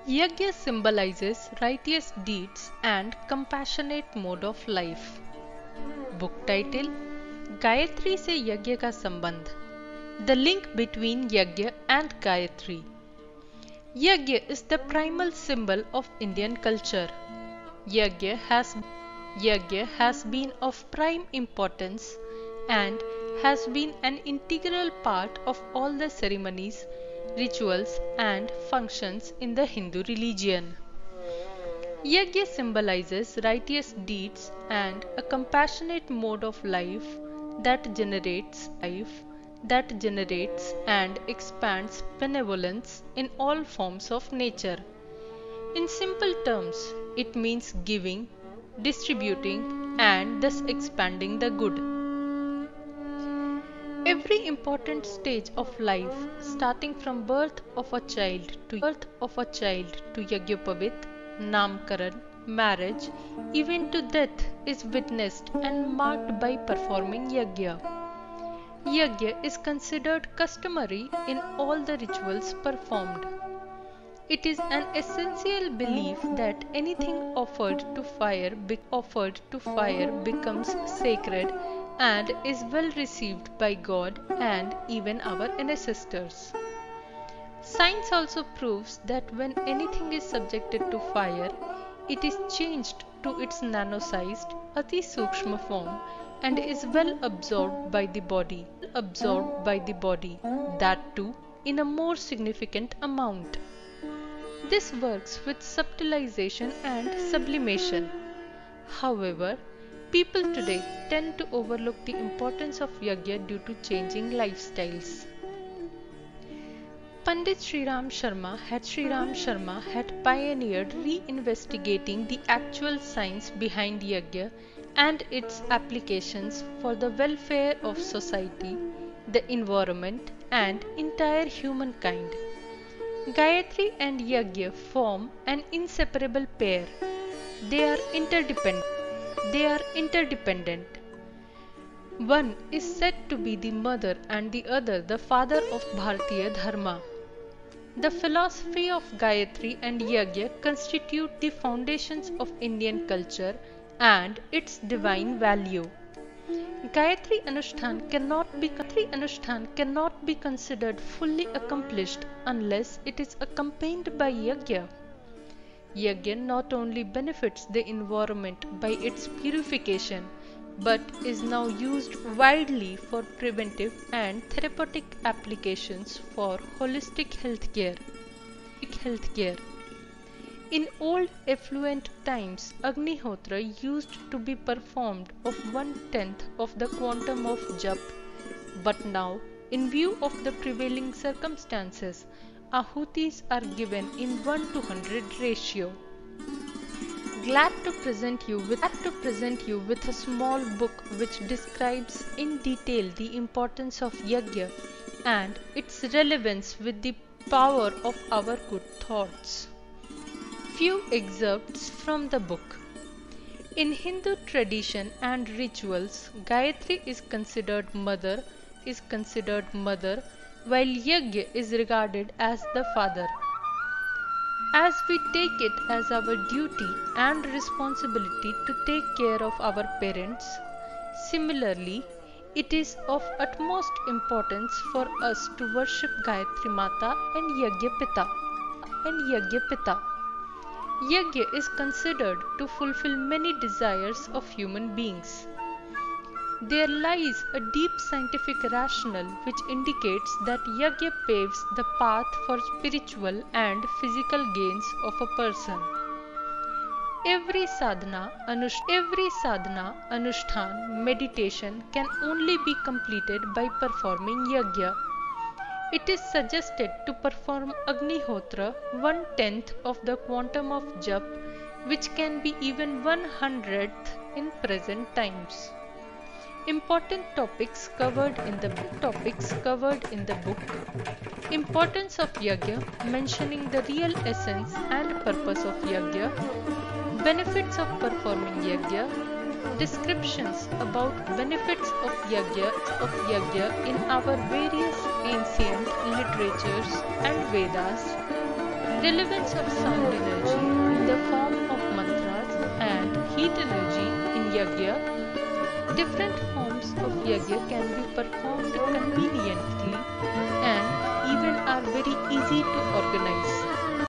Yajna symbolizes righteous deeds and compassionate mode of life. Book title: Gayatri से यज्ञ का संबंध. The link between yajna and Gayatri. Yajna is the primal symbol of Indian culture. Yajna has been of prime importance and has been an integral part of all the ceremonies, rituals and functions in the Hindu religion. Yajna symbolizes righteous deeds and a compassionate mode of life that generates and expands benevolence in all forms of nature. In simple terms, it means giving, distributing, and thus expanding the good. Every important stage of life, starting from birth of a child to Yagyopavit, Namkaran, marriage, even to death, is witnessed and marked by performing yajna. Yajna is considered customary in all the rituals performed. It is an essential belief that anything offered to fire becomes sacred and is well received by God and even our ancestors. Science also proves that when anything is subjected to fire, it is changed to its nano-sized Ati Sukshma form and is well absorbed by the body, that too in a more significant amount. This works with subtilization and sublimation. However, people today tend to overlook the importance of yajna due to changing lifestyles. Pandit Sriram Sharma had pioneered re-investigating the actual science behind yajna and its applications for the welfare of society, the environment and entire humankind. Gayatri and yajna form an inseparable pair. They are interdependent. One is said to be the mother and the other the father of Bharatiya Dharma. The philosophy of Gayatri and yajna constitute the foundations of Indian culture and its divine value. Gayatri Anushthan cannot be considered fully accomplished unless it is accompanied by yajna. Yajna not only benefits the environment by its purification, but is now used widely for preventive and therapeutic applications for holistic healthcare. In old affluent times, Agnihotra used to be performed of 1/10 of the quantum of jap, but now, in view of the prevailing circumstances, ahutis are given in 1:100 ratio. Glad to present you with a small book which describes in detail the importance of yajna and its relevance with the power of our good thoughts. Few excerpts from the book. In Hindu tradition and rituals, Gayatri is considered mother, while yajna is regarded as the father. As we take it as our duty and responsibility to take care of our parents, similarly, it is of utmost importance for us to worship Gayatri Mata and Yajna Pita. Yajna is considered to fulfill many desires of human beings. There lies a deep scientific rationale which indicates that yajna paves the path for spiritual and physical gains of a person. Every sadhana, anushtan, meditation can only be completed by performing yajna. It is suggested to perform Agnihotra 1/10 of the quantum of jap, which can be even 1/100th in present times. Important topics covered in the book. Importance of yajna, mentioning the real essence and purpose of yajna. Benefits of performing yajna. Descriptions about benefits of yajna in our various ancient literatures and Vedas. Relevance of sound energy in the form of mantras and heat energy in yajna. Different forms of yajna can be performed conveniently